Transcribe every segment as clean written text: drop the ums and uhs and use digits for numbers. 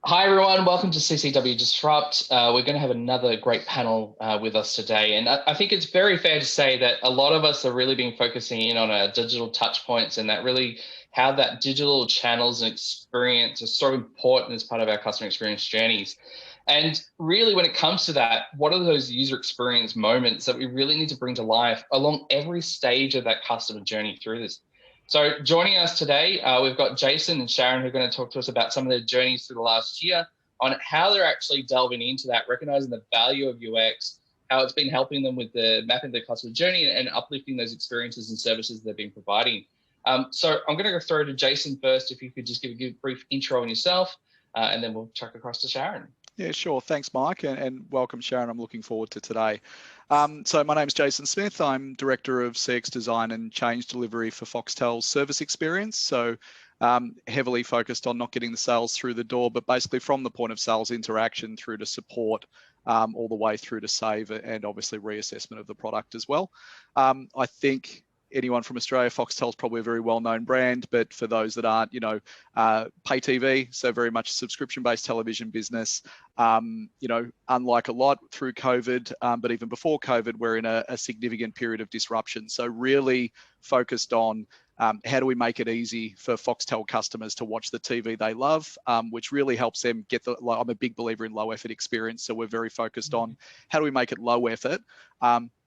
Hi, everyone. Welcome to CCW Disrupt. We're going to have another great panel with us today. And I think it's very fair to say that a lot of us are really been focusing in on our digital touch points and that really how that digital channels and experience are so important as part of our customer experience journeys. And really, when it comes to that, what are those user experience moments that we really need to bring to life along every stage of that customer journey through this? So joining us today, we've got Jason and Sharon who are going to talk to us about some of their journeys through the last year on how they're actually delving into that, recognizing the value of UX, how it's been helping them with the mapping their customer journey and uplifting those experiences and services they've been providing. So I'm going to go through to Jason first, if you could just give a brief intro on yourself, and then we'll chuck across to Sharon. Yeah, sure. Thanks, Mike, and welcome, Sharon. I'm looking forward to today. So my name is Jason Smith. I'm Director of CX Design and Change Delivery for Foxtel's service experience. So heavily focused on not getting the sales through the door, but basically from the point of sales interaction through to support, all the way through to save and obviously reassessment of the product as well. I think anyone from Australia, Foxtel's probably a very well-known brand, but for those that aren't, pay TV, so very much a subscription-based television business. Unlike a lot through COVID, but even before COVID, we're in a significant period of disruption. So really focused on how do we make it easy for Foxtel customers to watch the TV they love, which really helps them get I'm a big believer in low effort experience. So we're very focused on how do we make it low effort,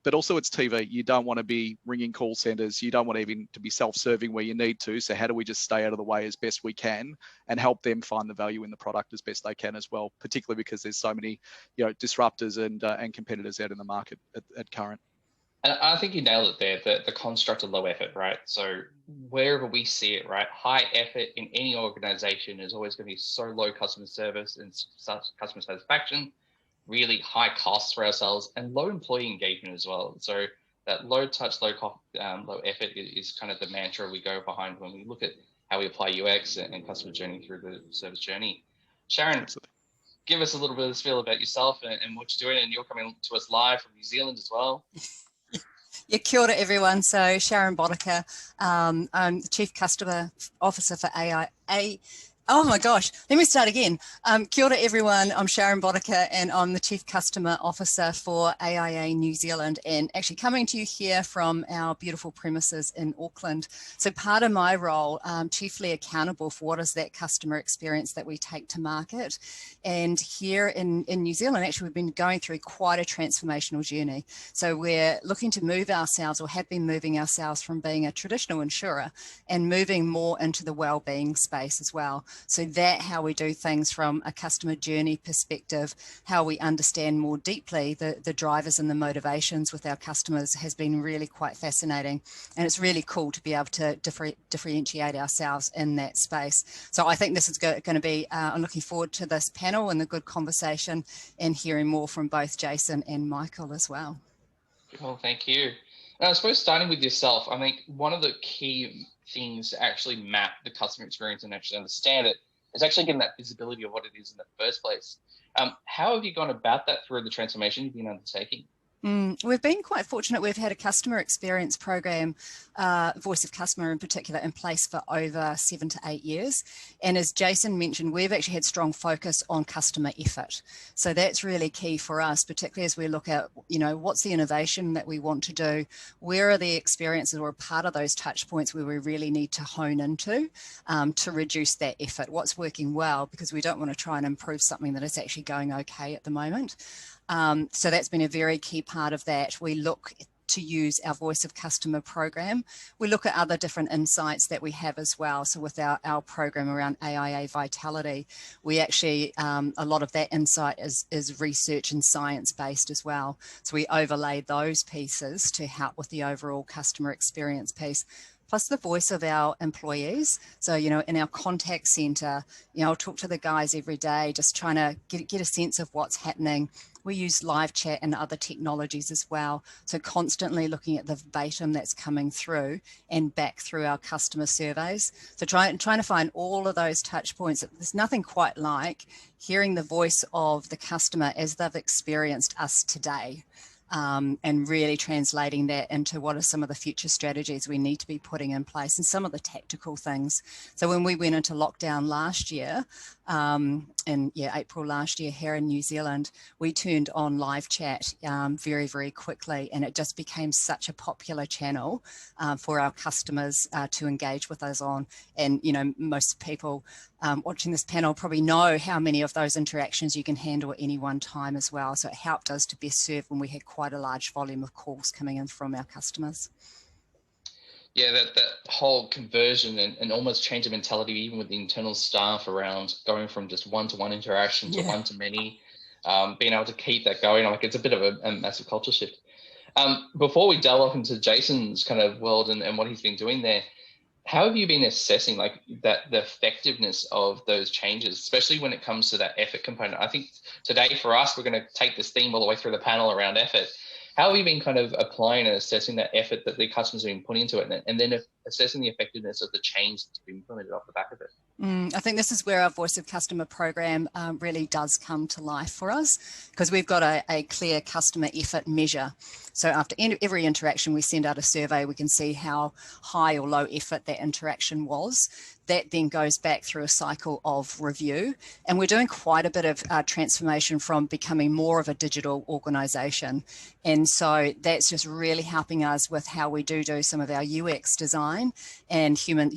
but also it's TV. You don't want to be ringing call centers. You don't want even to be self-serving where you need to. So how do we just stay out of the way as best we can and help them find the value in the product as best they can as well, particularly because there's so many, disruptors and competitors out in the market at current. And I think you nailed it there, the construct of low effort, right? So wherever we see it, right, high effort in any organization is always going to be so low customer service and customer satisfaction, really high costs for ourselves and low employee engagement as well. So that low touch, low effort is kind of the mantra we go behind when we look at how we apply UX and customer journey through the service journey. Sharon, absolutely. Give us a little bit of a spiel about yourself and what you're doing, and you're coming to us live from New Zealand as well. Yeah, kia ora everyone. So Sharon Boddicker, I'm the Chief Customer Officer for Oh my gosh, let me start again. Kia ora everyone, I'm Sharon Boddicker and I'm the Chief Customer Officer for AIA New Zealand, and actually coming to you here from our beautiful premises in Auckland. So part of my role, chiefly accountable for what is that customer experience that we take to market. And here in New Zealand, actually we've been going through quite a transformational journey. So we're looking to move ourselves, or have been moving ourselves, from being a traditional insurer and moving more into the wellbeing space as well. So that how we do things from a customer journey perspective, how we understand more deeply the drivers and the motivations with our customers has been really quite fascinating. And it's really cool to be able to differentiate ourselves in that space. So I think this is going to be, I'm looking forward to this panel and the good conversation and hearing more from both Jason and Michael as well. Well, thank you. And I suppose starting with yourself, I think one of the key things to actually map the customer experience and actually understand it is actually getting that visibility of what it is in the first place. How have you gone about that through the transformation you've been undertaking? We've been quite fortunate. We've had a customer experience program, Voice of Customer in particular, in place for over 7 to 8 years. And as Jason mentioned, we've actually had strong focus on customer effort. So that's really key for us, particularly as we look at, what's the innovation that we want to do? Where are the experiences or part of those touch points where we really need to hone into to reduce that effort? What's working well? Because we don't want to try and improve something that is actually going okay at the moment. So that's been a very key part of that. We look to use our Voice of Customer program. We look at other different insights that we have as well. So with our program around AIA Vitality, we actually, a lot of that insight is research and science based as well. So we overlay those pieces to help with the overall customer experience piece. Plus the voice of our employees. So, in our contact center, I'll talk to the guys every day, just trying to get a sense of what's happening. We use live chat and other technologies as well. So constantly looking at the verbatim that's coming through and back through our customer surveys. So trying to find all of those touch points. There's nothing quite like hearing the voice of the customer as they've experienced us today. And really translating that into what are some of the future strategies we need to be putting in place and some of the tactical things. So when we went into lockdown last year, in April last year here in New Zealand, we turned on live chat very, very quickly, and it just became such a popular channel for our customers to engage with us on. And, you know, most people watching this panel probably know how many of those interactions you can handle at any one time as well. So it helped us to best serve when we had quite a large volume of calls coming in from our customers. Yeah, that whole conversion and almost change of mentality, even with the internal staff, around going from just one-to-one interaction to one-to-many, being able to keep that going, like it's a bit of a massive culture shift. Before we delve off into Jason's kind of world and what he's been doing there, how have you been assessing like the effectiveness of those changes, especially when it comes to that effort component? I think today for us, we're going to take this theme all the way through the panel around effort. How have you been kind of applying and assessing that effort that the customers have been putting into it, and then assessing the effectiveness of the change that's been implemented off the back of it? I think this is where our Voice of Customer program really does come to life for us, because we've got a clear customer effort measure. So after every interaction, we send out a survey. We can see how high or low effort that interaction was. That then goes back through a cycle of review. And we're doing quite a bit of transformation from becoming more of a digital organization. And so that's just really helping us with how we do some of our UX design and human,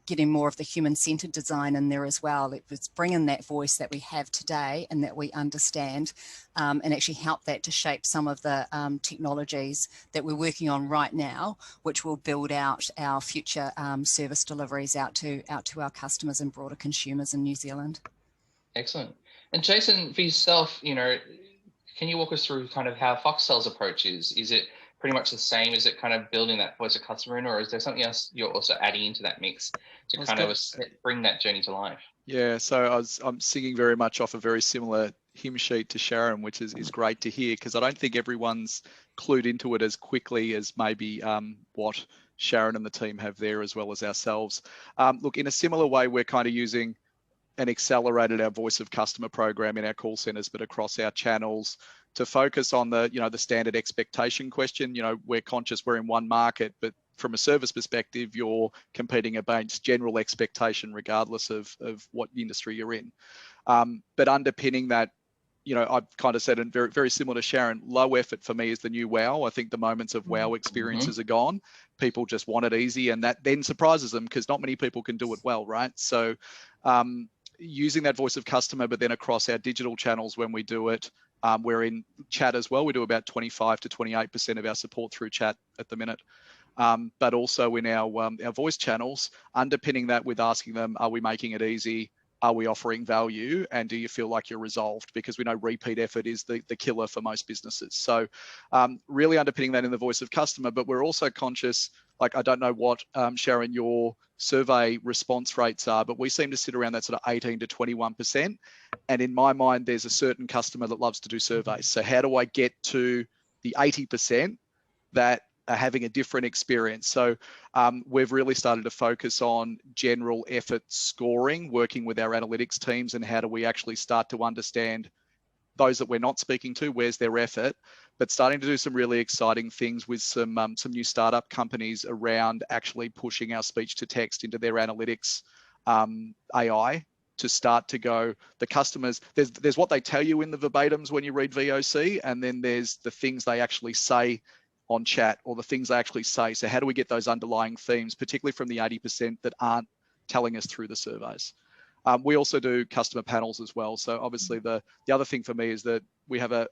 getting more of the human-centered design in there as well. It's bringing that voice that we have today and that we understand, and actually help that to shape some of the technologies that we're working on right now, which will build out our future service deliveries out to our customers and broader consumers in New Zealand. Excellent. And Jason, for yourself, can you walk us through kind of how Foxtel's approach is? Is it pretty much the same? Is it kind of building that voice of customer in, or is there something else you're also adding into that mix to kind of bring that journey to life? Yeah, so I'm singing very much off a very similar hymn sheet to Sharon, which is great to hear, because I don't think everyone's clued into it as quickly as maybe what Sharon and the team have there, as well as ourselves. Look, in a similar way, we're kind of using and accelerated our Voice of Customer program in our call centers, but across our channels, to focus on the standard expectation question. We're conscious we're in one market, but from a service perspective, you're competing against general expectation regardless of what industry you're in. But underpinning that, I've kind of said, and very, very similar to Sharon, low effort for me is the new wow. I think the moments of wow experiences are gone. People just want it easy, and that then surprises them because not many people can do it well, right? So using that Voice of Customer, but then across our digital channels when we do it, we're in chat as well. We do about 25 to 28% of our support through chat at the minute. But also in our voice channels, underpinning that with asking them, are we making it easy? Are we offering value? And do you feel like you're resolved? Because we know repeat effort is the killer for most businesses. So really underpinning that in the Voice of Customer, but we're also conscious, like, I don't know what, Sharon, your survey response rates are, but we seem to sit around that sort of 18 to 21%. And in my mind, there's a certain customer that loves to do surveys. So how do I get to the 80% that are having a different experience? So we've really started to focus on general effort scoring, working with our analytics teams, and how do we actually start to understand those that we're not speaking to, where's their effort, but starting to do some really exciting things with some new startup companies around actually pushing our speech to text into their analytics AI to start to go, the customers, there's what they tell you in the verbatims when you read VOC, and then there's the things they actually say on chat, or the things they actually say. So how do we get those underlying themes, particularly from the 80% that aren't telling us through the surveys? We also do customer panels as well. So obviously the other thing for me is that we have a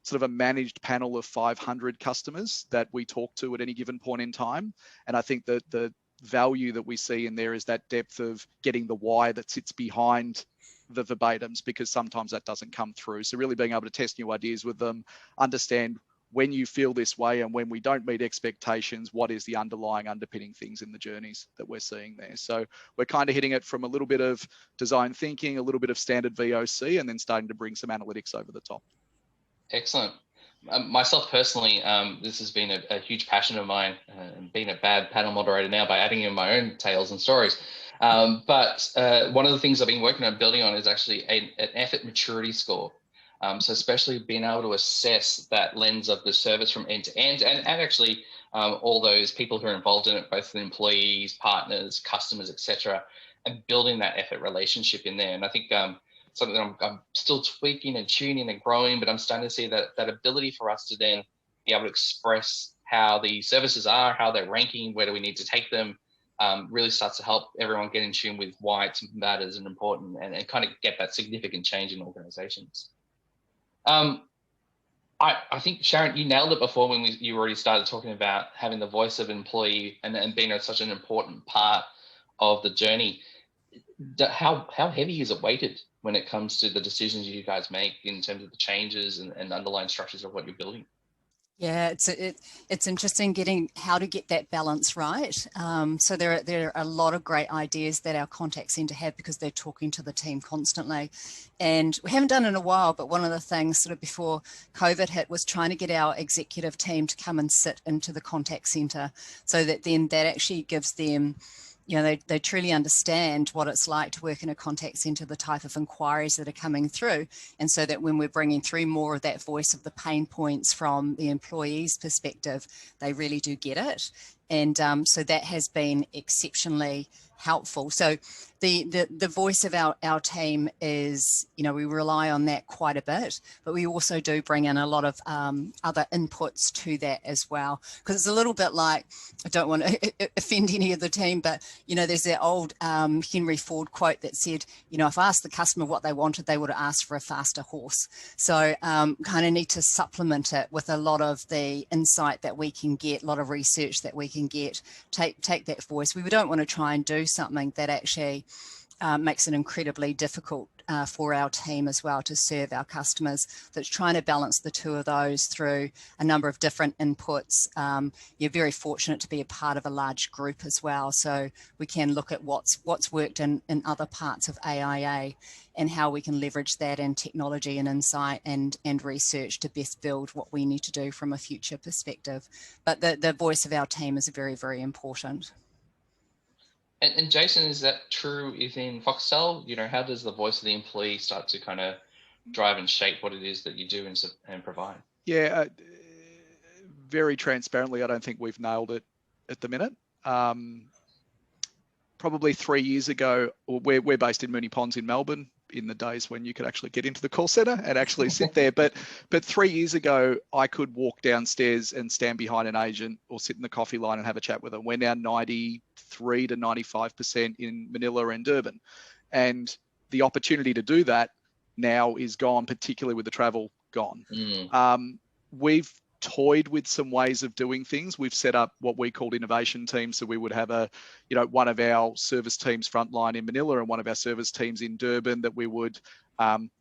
sort of a managed panel of 500 customers that we talk to at any given point in time. And I think that the value that we see in there is that depth of getting the why that sits behind the verbatims, because sometimes that doesn't come through. So really being able to test new ideas with them, understand when you feel this way and when we don't meet expectations, what is the underpinning things in the journeys that we're seeing there. So we're kind of hitting it from a little bit of design thinking, a little bit of standard VOC, and then starting to bring some analytics over the top. Excellent. Myself personally, this has been a huge passion of mine, being a bad panel moderator now by adding in my own tales and stories. But one of the things I've been working on building on is actually an effort maturity score. So especially being able to assess that lens of the service from end to end, and actually all those people who are involved in it, both the employees, partners, customers, etc., and building that effort relationship in there. And I think something that I'm still tweaking and tuning and growing, but I'm starting to see that ability for us to then be able to express how the services are, how they're ranking, where do we need to take them, really starts to help everyone get in tune with why it matters and important, and kind of get that significant change in organizations. I think, Sharon, you nailed it before when you already started talking about having the voice of employee and being such an important part of the journey. How heavy is it weighted when it comes to the decisions you guys make in terms of the changes and underlying structures of what you're building? Yeah, it's interesting getting how to get that balance right. So there are a lot of great ideas that our contact center have because they're talking to the team constantly, and we haven't done it in a while. But one of the things sort of before COVID hit was trying to get our executive team to come and sit into the contact center, so that then that actually gives them, you know, they truly understand what it's like to work in a contact center, the type of inquiries that are coming through. And so that when we're bringing through more of that voice of the pain points from the employee's perspective, they really do get it. And so that has been exceptionally helpful. So the voice of our team is, you know, we rely on that quite a bit, but we also do bring in a lot of other inputs to that as well, because it's a little bit like, I don't want to offend any of the team, but, you know, there's that old Henry Ford quote that said, you know, if I asked the customer what they wanted, they would have asked for a faster horse. So kind of need to supplement it with a lot of the insight that we can get, a lot of research that we can get, take that voice. We don't want to try and do something that actually makes it incredibly difficult for our team as well to serve our customers. That's trying to balance the two of those through a number of different inputs. You're very fortunate to be a part of a large group as well, so we can look at what's worked in other parts of AIA and how we can leverage that in technology and insight and research to best build what we need to do from a future perspective. But the voice of our team is very, very important. And Jason, is that true within Foxtel? You know, how does the voice of the employee start to kind of drive and shape what it is that you do and provide? Yeah, very transparently, I don't think we've nailed it at the minute. Probably 3 years ago, we're based in Moonee Ponds in Melbourne, in the days when you could actually get into the call center and actually sit there. But 3 years ago, I could walk downstairs and stand behind an agent or sit in the coffee line and have a chat with them. We're now 93 to 95% in Manila and Durban. And the opportunity to do that now is gone, particularly with the travel gone. We've toyed with some ways of doing things. We've set up what we called innovation teams. So we would have one of our service teams frontline in Manila and one of our service teams in Durban that we would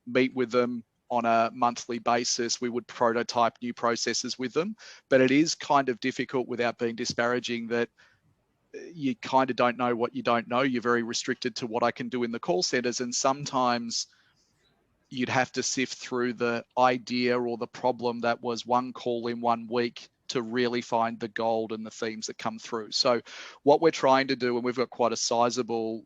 meet with them on a monthly basis. We would prototype new processes with them, but it is kind of difficult, without being disparaging, that you kind of don't know what you don't know. You're very restricted to what I can do in the call centers. And sometimes you'd have to sift through the idea or the problem that was one call in 1 week to really find the gold and the themes that come through. So what we're trying to do, and we've got quite a sizable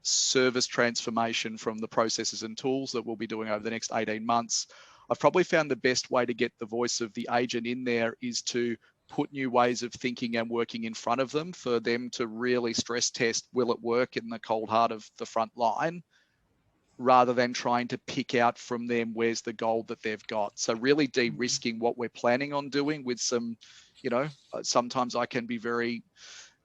service transformation from the processes and tools that we'll be doing over the next 18 months, I've probably found the best way to get the voice of the agent in there is to put new ways of thinking and working in front of them for them to really stress test, will it work in the cold heart of the front line, rather than trying to pick out from them where's the gold that they've got. So really de-risking what we're planning on doing with some, you know, sometimes I can be very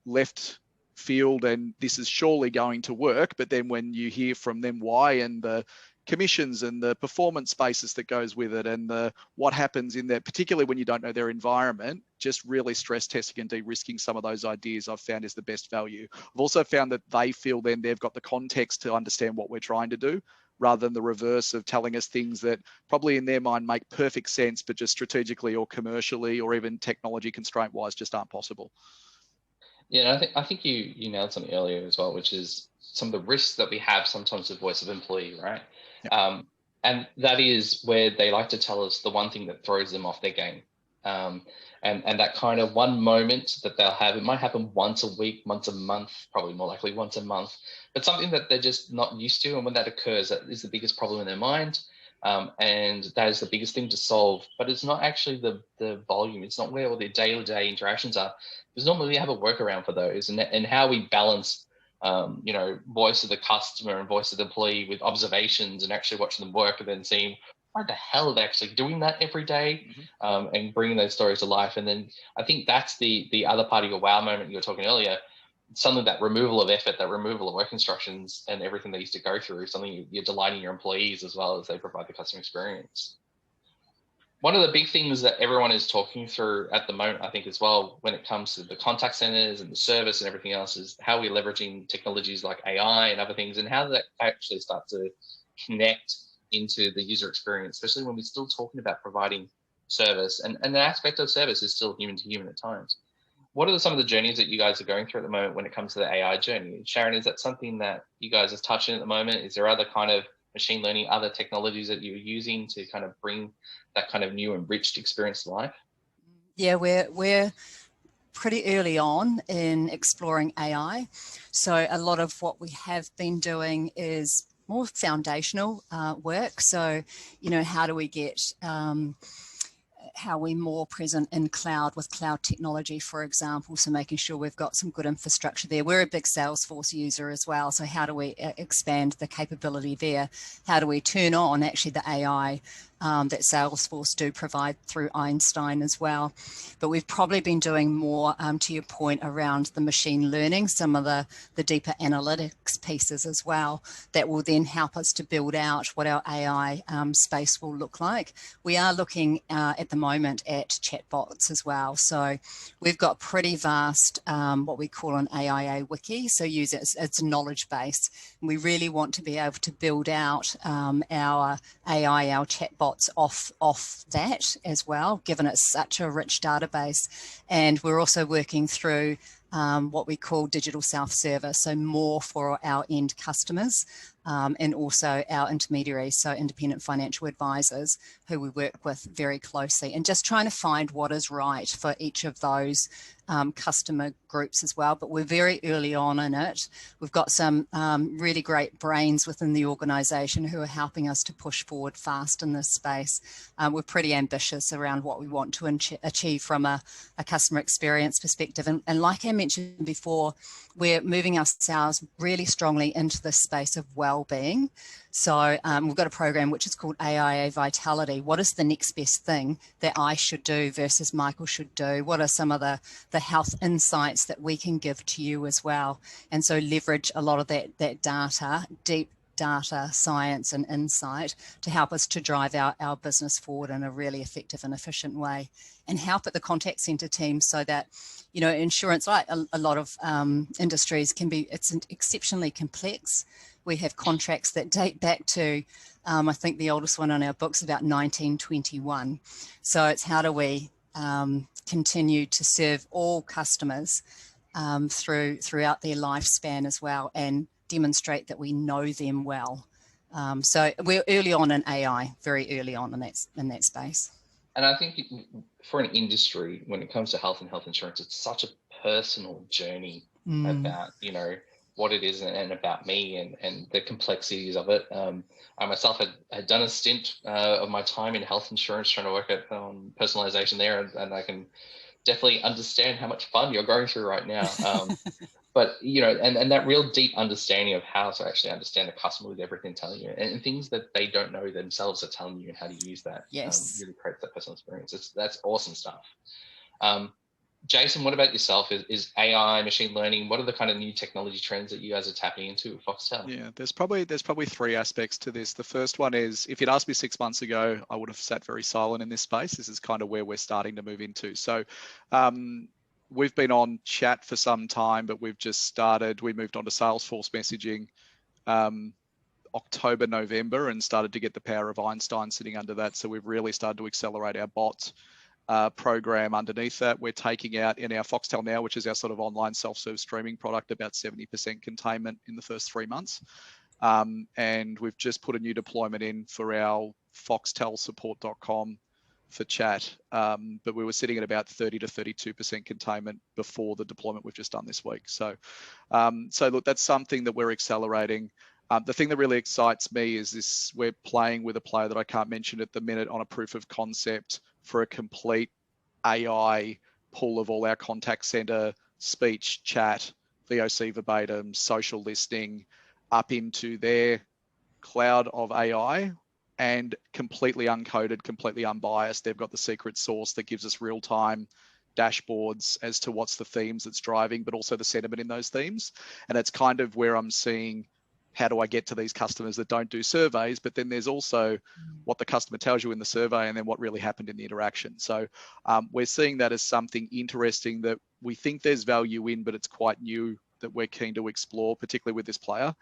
left field and this is surely going to work, but then when you hear from them why, and the commissions and the performance basis that goes with it, and the what happens in there, particularly when you don't know their environment, just really stress testing and de-risking some of those ideas I've found is the best value. I've also found that they feel then they've got the context to understand what we're trying to do, rather than the reverse of telling us things that probably in their mind make perfect sense, but just strategically or commercially or even technology constraint wise just aren't possible. Yeah, I think you nailed something earlier as well, which is some of the risks that we have sometimes with voice of employee, right? Yep. And that is where they like to tell us the one thing that throws them off their game. And that kind of one moment that they'll have, it might happen once a week, once a month, probably more likely once a month, but something that they're just not used to. And when that occurs, that is the biggest problem in their mind. And that is the biggest thing to solve, but it's not actually the volume. It's not where all the day-to-day interactions are. Because normally we have a workaround for those, and how we balance voice of the customer and voice of the employee with observations and actually watching them work and then seeing why the hell are they actually doing that every day, and bringing those stories to life. And then I think that's the other part of your wow moment you were talking earlier. Something that removal of effort, that removal of work instructions and everything they used to go through, something you're delighting your employees as well as they provide the customer experience. One of the big things that everyone is talking through at the moment, I think as well, when it comes to the contact centers and the service and everything else, is how we're leveraging technologies like AI and other things, and how that actually start to connect into the user experience, especially when we're still talking about providing service, and an aspect of service is still human to human at times. What are some of the journeys that you guys are going through at the moment when it comes to the AI journey? Sharon, is that something that you guys are touching at the moment? Is there other kind of machine learning, other technologies that you're using to kind of bring that kind of new enriched experience to life? Yeah, we're pretty early on in exploring AI. So a lot of what we have been doing is more foundational work. So, how do we get how we're more present in cloud with cloud technology, for example, so making sure we've got some good infrastructure there. We're a big Salesforce user as well, so how do we expand the capability there? How do we turn on actually the AI that Salesforce do provide through Einstein as well? But we've probably been doing more, to your point, around the machine learning, some of the deeper analytics pieces as well, that will then help us to build out what our AI space will look like. We are looking at the moment at chatbots as well. So we've got pretty vast, what we call an AIA wiki. So use it as it's a knowledge base. And we really want to be able to build out our AI, our chatbots off that as well, given it's such a rich database. And we're also working through what we call digital self-service, so more for our end customers, and also our intermediaries, so independent financial advisors who we work with very closely, and just trying to find what is right for each of those customer groups as well. But we're very early on in it. We've got some really great brains within the organisation who are helping us to push forward fast in this space. We're pretty ambitious around what we want to achieve from a customer experience perspective. And like I mentioned before, we're moving ourselves really strongly into the space of well-being. So we've got a program which is called AIA Vitality. What is the next best thing that I should do versus Michael should do? What are some of the health insights that we can give to you as well? And so leverage a lot of that data, deep data science and insight, to help us to drive our business forward in a really effective and efficient way, and help at the contact center team so that, insurance, like a lot of industries, it's exceptionally complex. We have contracts that date back to, I think the oldest one on our books about 1921. So it's how do we continue to serve all customers throughout their lifespan as well, and demonstrate that we know them well. So we're early on in AI, very early on in that space. And I think for an industry, when it comes to health and health insurance, it's such a personal journey about, what it is and about me and the complexities of it. I myself had done a stint of my time in health insurance, trying to work at personalization there, and I can definitely understand how much fun you're going through right now. But, and that real deep understanding of how to actually understand the customer with everything telling you, and things that they don't know themselves are telling you, and how to use that. Yes. Really creates that personal experience. That's awesome stuff. Jason, what about yourself? Is AI, machine learning, what are the kind of new technology trends that you guys are tapping into at Foxtel? Yeah, there's probably three aspects to this. The first one is, if you'd asked me 6 months ago, I would have sat very silent in this space. This is kind of where we're starting to move into. So we've been on chat for some time, but we moved on to Salesforce messaging October, November, and started to get the power of Einstein sitting under that. So we've really started to accelerate our bot program underneath that. We're taking out in our Foxtel Now, which is our sort of online self-serve streaming product, about 70% containment in the first 3 months. And we've just put a new deployment in for our foxtelsupport.com for chat. But we were sitting at about 30 to 32% containment before the deployment we've just done this week. So look, that's something that we're accelerating. The thing that really excites me is this: we're playing with a player that I can't mention at the minute on a proof of concept for a complete AI pull of all our contact center speech, chat, VOC verbatim, social listening, up into their cloud of AI, and completely uncoded, completely unbiased. They've got the secret sauce that gives us real-time dashboards as to what's the themes that's driving, but also the sentiment in those themes. And it's kind of where I'm seeing, how do I get to these customers that don't do surveys? But then there's also what the customer tells you in the survey and then what really happened in the interaction. So we're seeing that as something interesting that we think there's value in, but it's quite new that we're keen to explore, particularly with this player.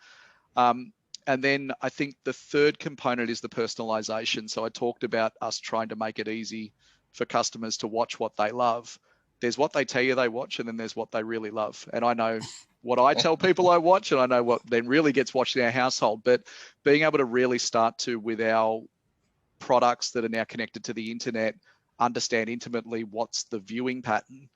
And then I think the third component is the personalization. So I talked about us trying to make it easy for customers to watch what they love. There's what they tell you they watch, and then there's what they really love. And I know what I tell people I watch, and I know what then really gets watched in our household. But being able to really start to, with our products that are now connected to the internet, understand intimately what's the viewing pattern,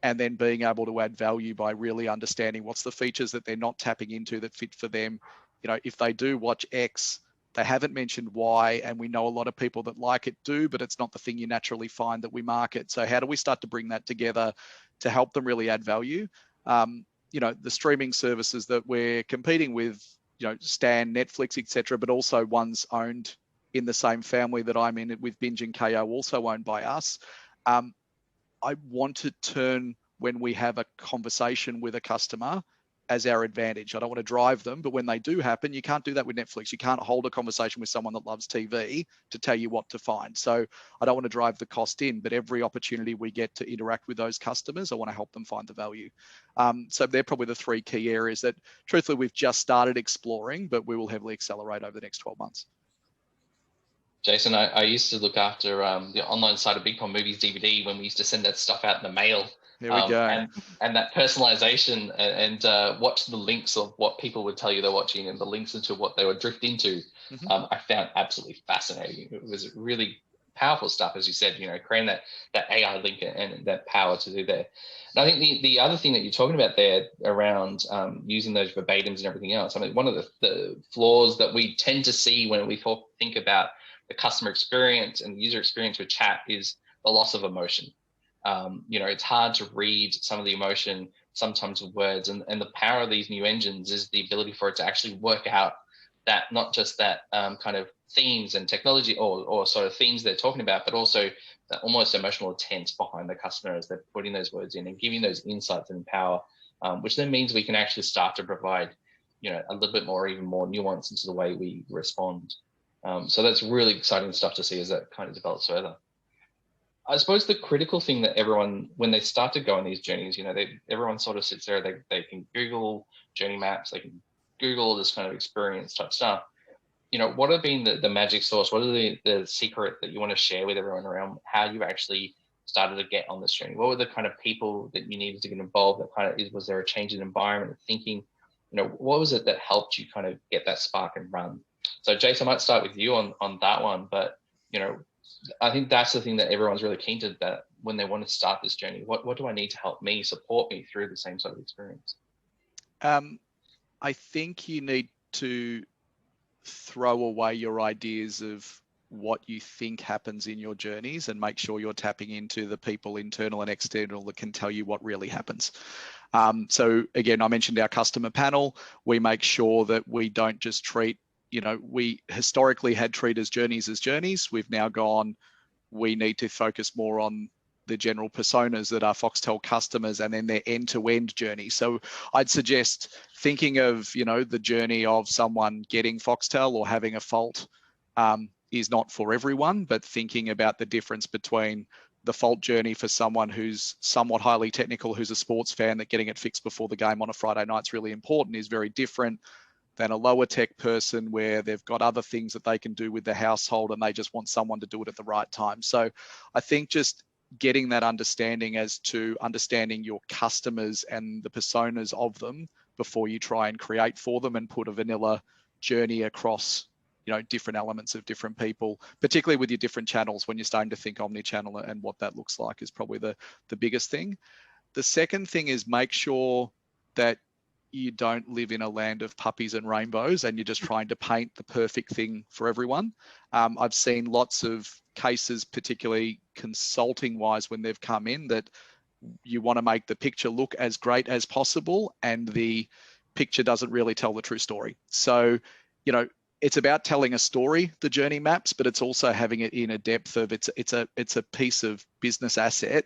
and then being able to add value by really understanding what's the features that they're not tapping into that fit for them. You know, if they do watch X, they haven't mentioned Y, and we know a lot of people that like it do, but it's not the thing you naturally find that we market. So how do we start to bring that together to help them really add value? You know, the streaming services that we're competing with, you know, Stan, Netflix, etc., but also ones owned in the same family that I'm in, with Binge and KO also owned by us. I want to turn, when we have a conversation with a customer, as our advantage. I don't want to drive them, but when they do happen, you can't do that with Netflix. You can't hold a conversation with someone that loves TV to tell you what to find. So I don't want to drive the cost in, but every opportunity we get to interact with those customers, I want to help them find the value. So they're probably the three key areas that, truthfully, we've just started exploring, but we will heavily accelerate over the next 12 months. Jason, I used to look after the online side of Big Pond Movies DVD when we used to send that stuff out in the mail. There we go. And that personalization and watch the links of what people would tell you they're watching and the links into what they would drift into, I found absolutely fascinating. It was really powerful stuff, as you said, you know, creating that AI link and that power to do there. And I think the other thing that you're talking about there around using those verbatims and everything else, I mean, one of the flaws that we tend to see when we think about the customer experience and user experience with chat is the loss of emotion. You know, it's hard to read some of the emotion sometimes with words, and the power of these new engines is the ability for it to actually work out that, not just that kind of themes and technology or sort of themes they're talking about, but also the almost emotional intent behind the customer as they're putting those words in and giving those insights and power, which then means we can actually start to provide, you know, a little bit more, even more nuance into the way we respond. So that's really exciting stuff to see as that kind of develops further. I suppose the critical thing that everyone, when they start to go on these journeys, you know, everyone sort of sits there, they can Google journey maps, they can Google this kind of experience type stuff. You know, what have been the magic sauce? What are the secret that you want to share with everyone around how you actually started to get on this journey? What were the kind of people that you needed to get involved? That kind of was there a change in environment and thinking? You know, what was it that helped you kind of get that spark and run? So Jason, I might start with you on that one, but you know, I think that's the thing that everyone's really keen to, that when they want to start this journey, what do I need to help me, support me through the same sort of experience? I think you need to throw away your ideas of what you think happens in your journeys and make sure you're tapping into the people, internal and external, that can tell you what really happens. So again, I mentioned our customer panel. We make sure that we don't just treat, you know, we historically had treated journeys as journeys. We've now gone, we need to focus more on the general personas that are Foxtel customers and then their end-to-end journey. So I'd suggest thinking of, you know, the journey of someone getting Foxtel or having a fault is not for everyone, but thinking about the difference between the fault journey for someone who's somewhat highly technical, who's a sports fan, that getting it fixed before the game on a Friday night is really important, is very different than a lower tech person where they've got other things that they can do with the household and they just want someone to do it at the right time. So I think just getting that understanding as to understanding your customers and the personas of them before you try and create for them and put a vanilla journey across, you know, different elements of different people, particularly with your different channels when you're starting to think omni-channel and what that looks like, is probably the biggest thing. The second thing is make sure that you don't live in a land of puppies and rainbows and you're just trying to paint the perfect thing for everyone. I've seen lots of cases, particularly consulting wise, when they've come in, that you want to make the picture look as great as possible, and the picture doesn't really tell the true story. So, you know, it's about telling a story, the journey maps, but it's also having it in a depth of it's a piece of business asset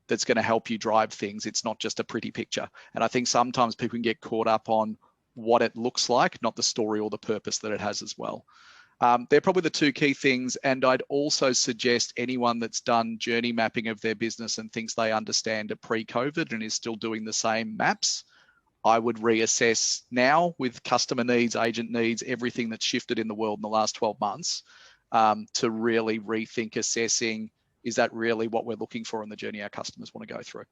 that's going to help you drive things. It's not just a pretty picture. And I think sometimes people can get caught up on what it looks like, not the story or the purpose that it has as well. They're probably the two key things. And I'd also suggest anyone that's done journey mapping of their business and thinks they understand it pre-COVID and is still doing the same maps, I would reassess now with customer needs, agent needs, everything that's shifted in the world in the last 12 months, to really rethink assessing, is that really what we're looking for in the journey our customers want to go through?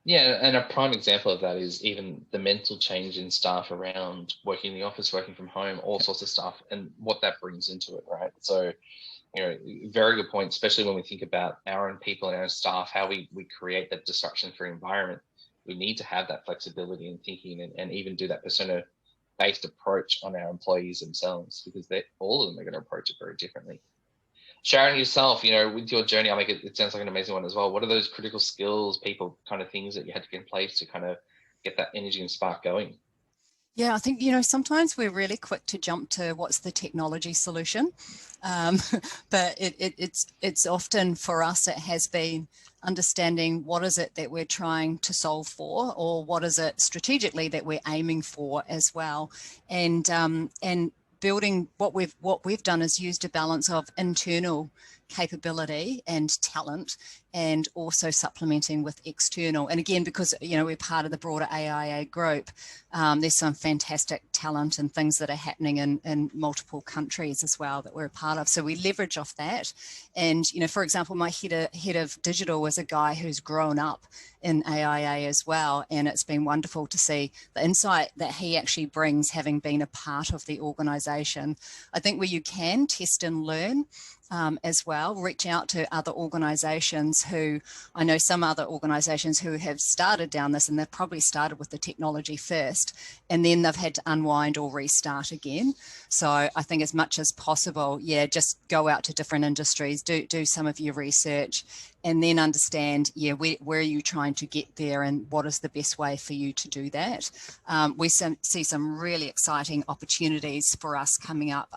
Yeah, and a prime example of that is even the mental change in staff around working in the office, working from home, all sorts of stuff, and what that brings into it, right? So, you know, very good point, especially when we think about our own people and our own staff, how we create that disruption-free environment. We need to have that flexibility in thinking and even do that persona-based approach on our employees themselves, because all of them are going to approach it very differently. Sharon, yourself, you know, with your journey, I mean, it sounds like an amazing one as well. What are those critical skills, people, kind of things that you had to get in place to kind of get that energy and spark going? Yeah, I think, you know, sometimes we're really quick to jump to what's the technology solution. But it's often for us, it has been understanding what is it that we're trying to solve for, or what is it strategically that we're aiming for as well. And building what we've done is used a balance of internal capability and talent, and also supplementing with external. And again, because, you know, we're part of the broader AIA group, there's some fantastic talent and things that are happening in multiple countries as well that we're a part of. So we leverage off that. And, you know, for example, my head of digital was a guy who's grown up in AIA as well. And it's been wonderful to see the insight that he actually brings, having been a part of the organization. I think where you can test and learn as well, reach out to other organizations who, I know some other organizations who have started down this, and they've probably started with the technology first, and then they've had to unwind or restart again. So I think as much as possible, yeah, just go out to different industries, do some of your research, and then understand, yeah, where are you trying to get there, and what is the best way for you to do that. We see some really exciting opportunities for us coming up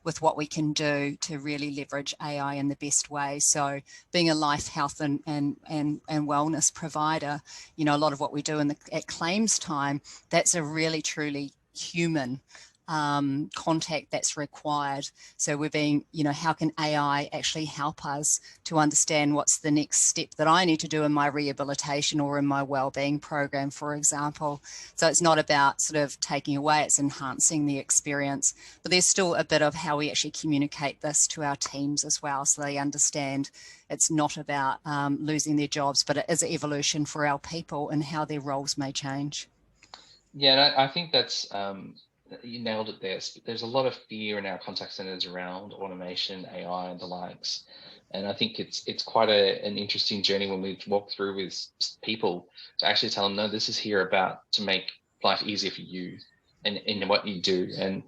with what we can do to really leverage AI in the best way. So being a life, health and wellness provider, you know, a lot of what we do at claims time, that's a really truly human contact that's required. So we're being, you know, how can AI actually help us to understand what's the next step that I need to do in my rehabilitation or in my wellbeing program, for example. So it's not about sort of taking away, it's enhancing the experience, but there's still a bit of how we actually communicate this to our teams as well, so they understand it's not about losing their jobs, but it is an evolution for our people and how their roles may change. Yeah, and I think that's you nailed it there. There's a lot of fear in our contact centers around automation, AI, and the likes. And I think it's quite an interesting journey when we walk through with people to actually tell them, no, this is here about to make life easier for you and in what you do. And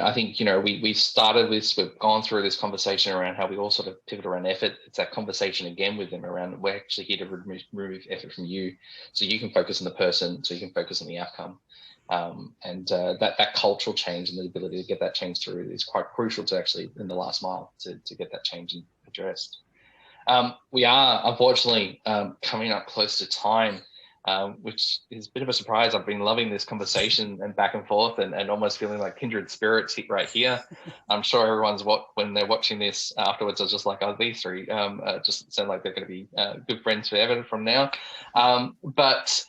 I think, you know, we started with, we've gone through this conversation around how we all sort of pivot around effort. It's that conversation again with them around, we're actually here to remove effort from you, so you can focus on the person, so you can focus on the outcome. That cultural change and the ability to get that change through is quite crucial to actually in the last mile to get that change addressed. We are unfortunately coming up close to time, which is a bit of a surprise. I've been loving this conversation and back and forth and almost feeling like kindred spirits right here. I'm sure everyone's when they're watching this afterwards, are just like, oh, these three just sound like they're going to be good friends forever from now. But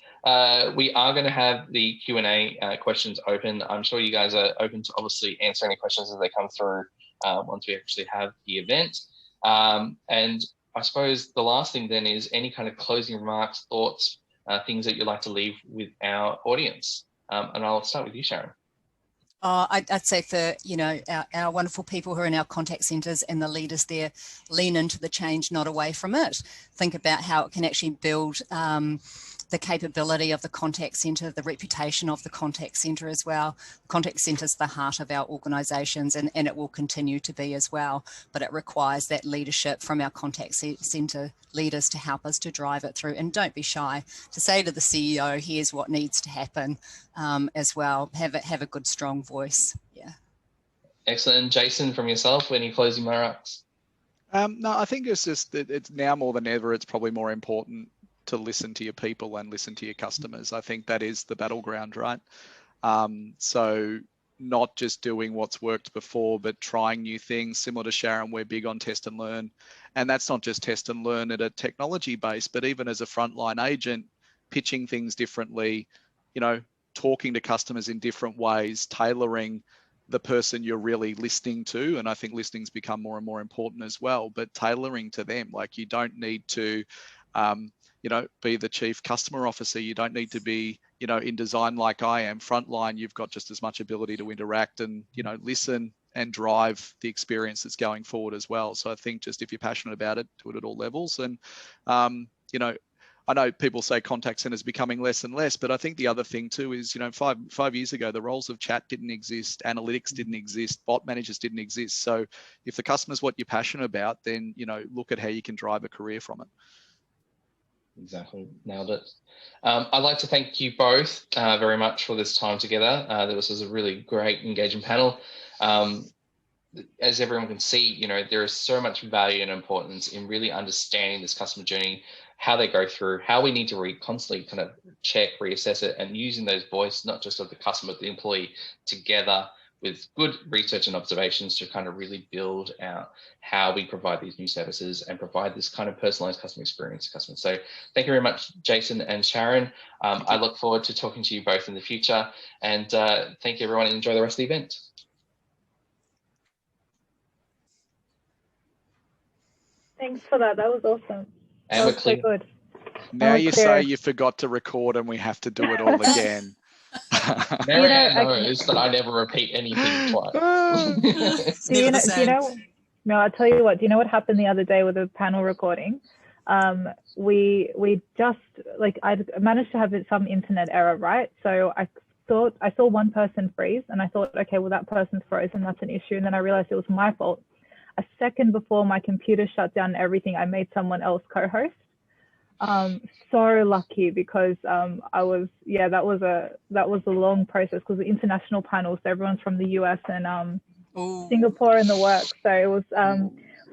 we are going to have the Q&A questions open. I'm sure you guys are open to obviously answer any questions as they come through once we actually have the event. And I suppose the last thing then is any kind of closing remarks, thoughts, things that you'd like to leave with our audience. And I'll start with you, Sharon. I'd say for, you know, our wonderful people who are in our contact centres and the leaders there, lean into the change, not away from it. Think about how it can actually build the capability of the contact centre, the reputation of the contact centre as well. Contact centre is the heart of our organisations, and it will continue to be as well, but it requires that leadership from our contact centre leaders to help us to drive it through. And don't be shy to say to the CEO, here's what needs to happen as well. Have a good, strong voice. Yeah. Excellent. Jason, from yourself, any closing remarks? No, I think it's just that it's now more than ever, it's probably more important to listen to your people and listen to your customers. I think that is the battleground, right? So not just doing what's worked before, but trying new things. Similar to Sharon, we're big on test and learn. And that's not just test and learn at a technology base, but even as a frontline agent, pitching things differently, you know, talking to customers in different ways, tailoring the person you're really listening to. And I think listening's become more and more important as well, but tailoring to them. Like, you don't need to, you know, be the chief customer officer. You don't need to be, you know, in design like I am. Frontline, you've got just as much ability to interact and, you know, listen and drive the experience that's going forward as well. So I think just if you're passionate about it, do it at all levels. And, you know, I know people say contact centers becoming less and less, but I think the other thing too is, you know, five years ago, the roles of chat didn't exist, analytics didn't exist, bot managers didn't exist. So if the customer's what you're passionate about, then, you know, look at how you can drive a career from it. Exactly. Nailed it. I'd like to thank you both very much for this time together. This was a really great engaging panel. As everyone can see, you know, there is so much value and importance in really understanding this customer journey, how they go through, how we need to constantly kind of check, reassess it, and using those voice, not just of the customer, but the employee, together with good research and observations to kind of really build out how we provide these new services and provide this kind of personalized customer experience to customers. So thank you very much, Jason and Sharon. I look forward to talking to you both in the future, and thank you everyone, and enjoy the rest of the event. Thanks for that. That was awesome. And that was so good. Now you say you forgot to record and we have to do it all again. Marianne knows that I never repeat anything twice. Do you know? No, I'll tell you what. Do you know what happened the other day with a panel recording? We just, like, I managed to have some internet error, right? So I saw one person freeze, and I thought, okay, well, that person's frozen, that's an issue. And then I realized it was my fault. A second before my computer shut down and everything, I made someone else co-host. So lucky, because that was a long process, because the international panels, everyone's from the US and Singapore in the works. So it was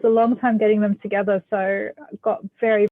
a long time getting them together. So I got very